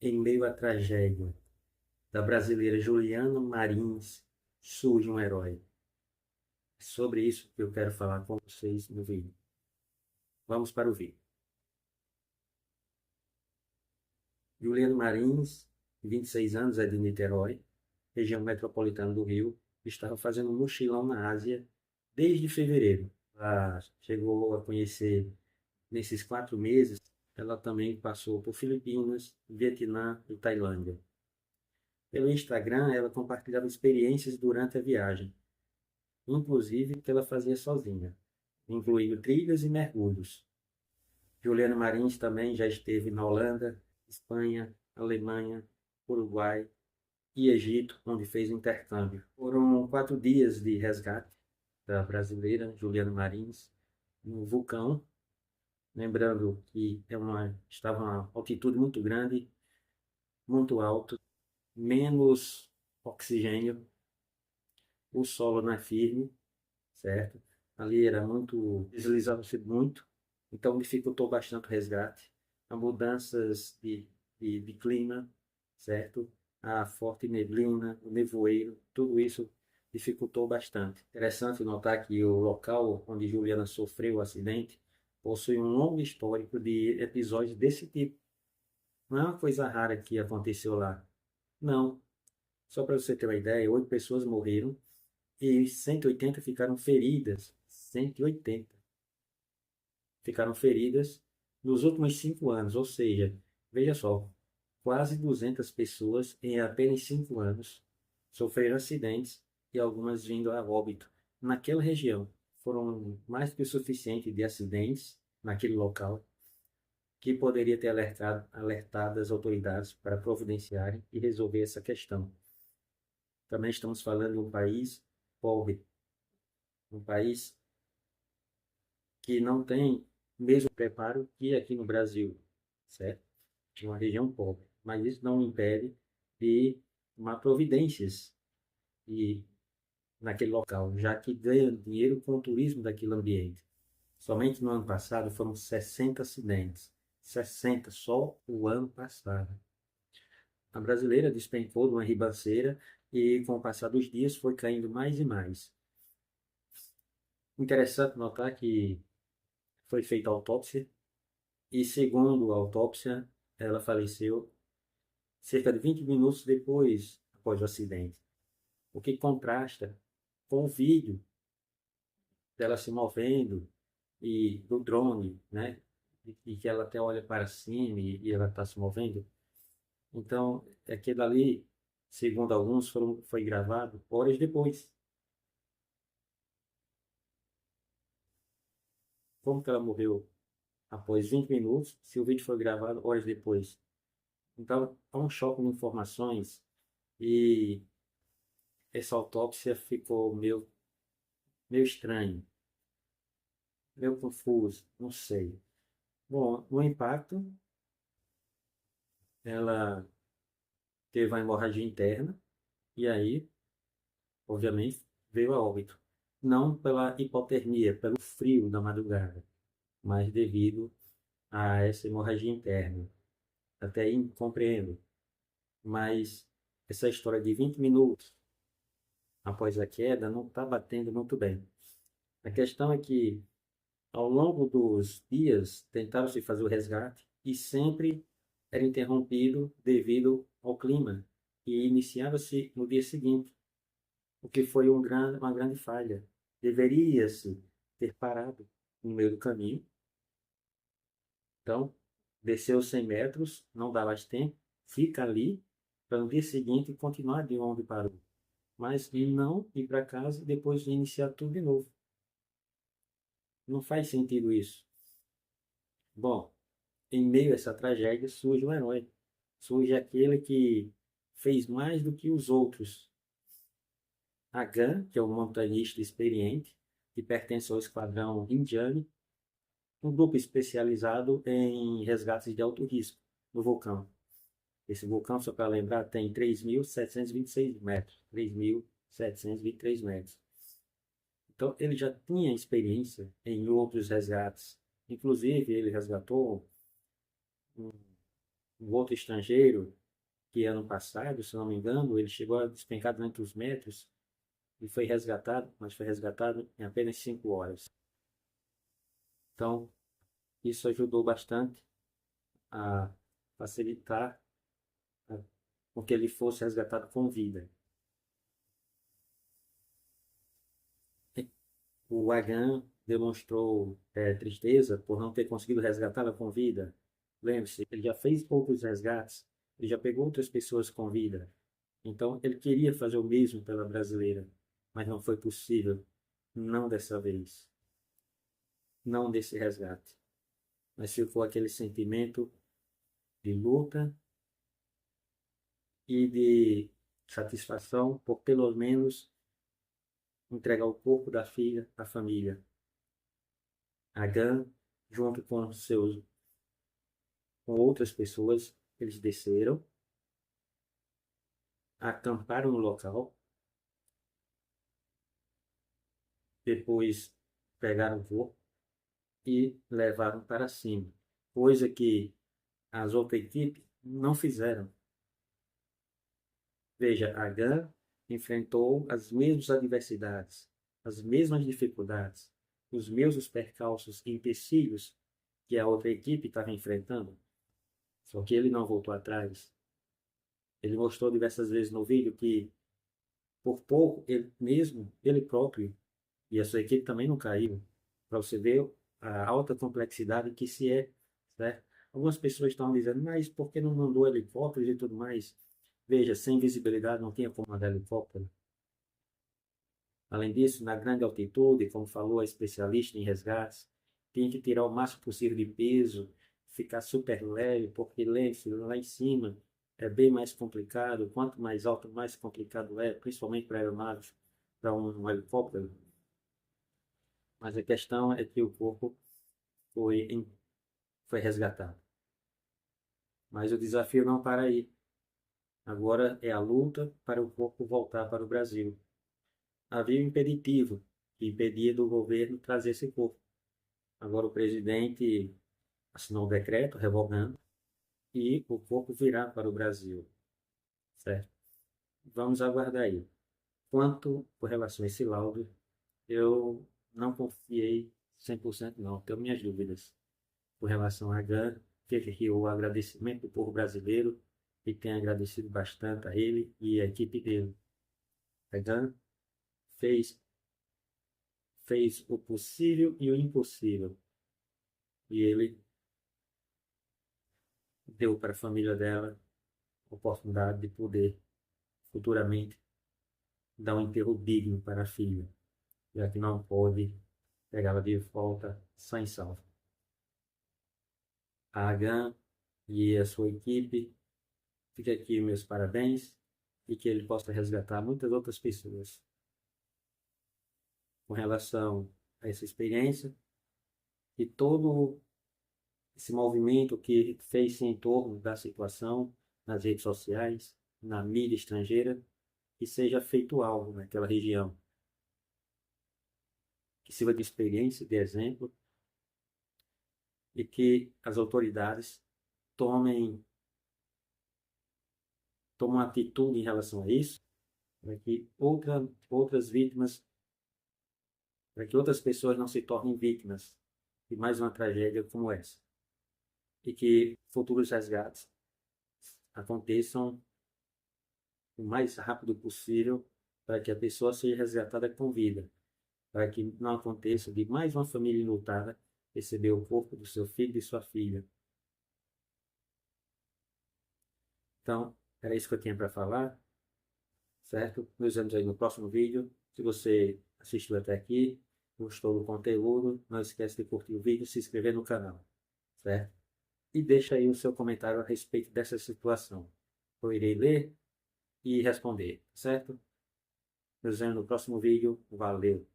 Em meio à tragédia da brasileira Juliana Marins, surge um herói. É sobre isso que eu quero falar com vocês no vídeo. Vamos para o vídeo. Juliana Marins, 26 anos, é de Niterói, região metropolitana do Rio, estava fazendo um mochilão na Ásia desde fevereiro. Ela chegou a conhecer, nesses 4 meses, ela também passou por Filipinas, Vietnã e Tailândia. Pelo Instagram, ela compartilhava experiências durante a viagem, inclusive que ela fazia sozinha, incluindo trilhas e mergulhos. Juliana Marins também já esteve na Holanda, Espanha, Alemanha, Uruguai e Egito, onde fez intercâmbio. Foram 4 dias de resgate da brasileira Juliana Marins no vulcão, lembrando que estava uma altitude muito grande, muito alto, menos oxigênio, o solo não é firme, certo? Ali era muito, deslizava-se muito, então dificultou bastante o resgate. As mudanças de clima, certo? A forte neblina, o nevoeiro, tudo isso dificultou bastante. Interessante notar que o local onde Juliana sofreu o acidente possui um longo histórico de episódios desse tipo. Não é uma coisa rara que aconteceu lá. Não. Só para você ter uma ideia, 8 pessoas morreram e 180 ficaram feridas. 180 ficaram feridas nos últimos 5 anos. Ou seja, veja só, quase 200 pessoas em apenas 5 anos sofreram acidentes e algumas vindo a óbito. Naquela região, foram mais do que o suficiente de acidentes naquele local que poderia ter alertado as autoridades para providenciarem e resolver essa questão. Também estamos falando de um país pobre, um país que não tem o mesmo preparo que aqui no Brasil, certo? De uma região pobre. Mas isso não impede de tomar providências e, naquele local, já que ganha dinheiro com o turismo daquele ambiente. Somente no ano passado foram 60 acidentes. 60 só o ano passado. A brasileira despencou de uma ribanceira e, com o passar dos dias, foi caindo mais e mais. Interessante notar que foi feita a autópsia e, segundo a autópsia, ela faleceu cerca de 20 minutos depois, após o acidente. O que contrasta com o vídeo dela se movendo e do drone, né? E que ela até olha para cima e ela está se movendo. Então, aquilo ali, segundo alguns, foi gravado horas depois. Como que ela morreu após 20 minutos, se o vídeo foi gravado horas depois? Então, há um choque de informações e essa autópsia ficou meio estranho, meio confuso, não sei. Bom, no impacto, ela teve uma hemorragia interna e aí, obviamente, veio a óbito. Não pela hipotermia, pelo frio da madrugada, mas devido a essa hemorragia interna. Até aí compreendo, mas essa história de 20 minutos após a queda não está batendo muito bem. A questão é que, ao longo dos dias, tentaram-se fazer o resgate e sempre era interrompido devido ao clima e iniciava-se no dia seguinte, o que foi uma grande falha. Deveria-se ter parado no meio do caminho. Então, desceu 100 metros, não dá mais tempo, fica ali para no dia seguinte continuar de onde parou. Mas não ir para casa e depois iniciar tudo de novo. Não faz sentido isso. Bom, em meio a essa tragédia surge um herói. Surge aquele que fez mais do que os outros. Agan, que é um montanhista experiente, que pertence ao esquadrão Indiane, um grupo especializado em resgates de alto risco no vulcão. Esse vulcão, só para lembrar, tem 3.726 metros. 3.723 metros. Então, ele já tinha experiência em outros resgates. Inclusive, ele resgatou um um outro estrangeiro que ano passado, se não me engano, ele chegou a despencar durante os metros e foi resgatado, mas foi resgatado em apenas 5 horas. Então, isso ajudou bastante a facilitar com que ele fosse resgatado com vida. O Agan demonstrou tristeza por não ter conseguido resgatá-la com vida. Lembre-se, ele já fez outros resgates, ele já pegou outras pessoas com vida. Então, ele queria fazer o mesmo pela brasileira, mas não foi possível. Não dessa vez. Não desse resgate. Mas ficou aquele sentimento de luta e de satisfação por pelo menos entregar o corpo da filha à família. Agan, junto com outras pessoas, eles desceram, acamparam no local, depois pegaram o corpo e levaram para cima, coisa que as outras equipes não fizeram. Veja, Agan enfrentou as mesmas adversidades, as mesmas dificuldades, os mesmos percalços e empecilhos que a outra equipe estava enfrentando, só que ele não voltou atrás. Ele mostrou diversas vezes no vídeo que, por pouco, ele próprio e a sua equipe também não caiu, para você ver a alta complexidade que se é, certo? Algumas pessoas estão dizendo, mas por que não mandou helicópteros e tudo mais? Veja, sem visibilidade não tinha como mandar helicóptero. Além disso, na grande altitude, como falou a especialista em resgates, tem que tirar o máximo possível de peso, ficar super leve, porque lá em cima é bem mais complicado. Quanto mais alto, mais complicado é, principalmente para aeronaves, para um helicóptero. Mas a questão é que o corpo foi resgatado. Mas o desafio não para aí. Agora é a luta para o corpo voltar para o Brasil. Havia um impeditivo que impedia do governo trazer esse corpo. Agora o presidente assinou o decreto revogando e o corpo virá para o Brasil, certo? Vamos aguardar aí. Quanto com relação a esse laudo, eu não confiei 100% não, tenho minhas dúvidas. Com relação a GAN, fica aqui o agradecimento do povo brasileiro, que tem agradecido bastante a ele e a equipe dele. A GAN fez o possível e o impossível. E ele deu para a família dela a oportunidade de poder futuramente dar um enterro digno para a filha, já que não pôde pegá-la de volta sã e salva. A Agan e a sua equipe, fica aqui meus parabéns e que ele possa resgatar muitas outras pessoas. Com relação a essa experiência e todo esse movimento que fez-se em torno da situação nas redes sociais, na mídia estrangeira, que seja feito algo naquela região, que sirva de experiência, de exemplo, e que as autoridades tomem atitude em relação a isso, para que outras vítimas, para que outras pessoas não se tornem vítimas de mais uma tragédia como essa. E que futuros resgates aconteçam o mais rápido possível para que a pessoa seja resgatada com vida, para que não aconteça de mais uma família enlutada receber o corpo do seu filho e de sua filha. Então, era isso que eu tinha para falar, certo? Nos vemos aí no próximo vídeo. Se você assistiu até aqui, gostou do conteúdo, não esquece de curtir o vídeo e se inscrever no canal, certo? E deixa aí o seu comentário a respeito dessa situação. Eu irei ler e responder, certo? Nos vemos no próximo vídeo. Valeu!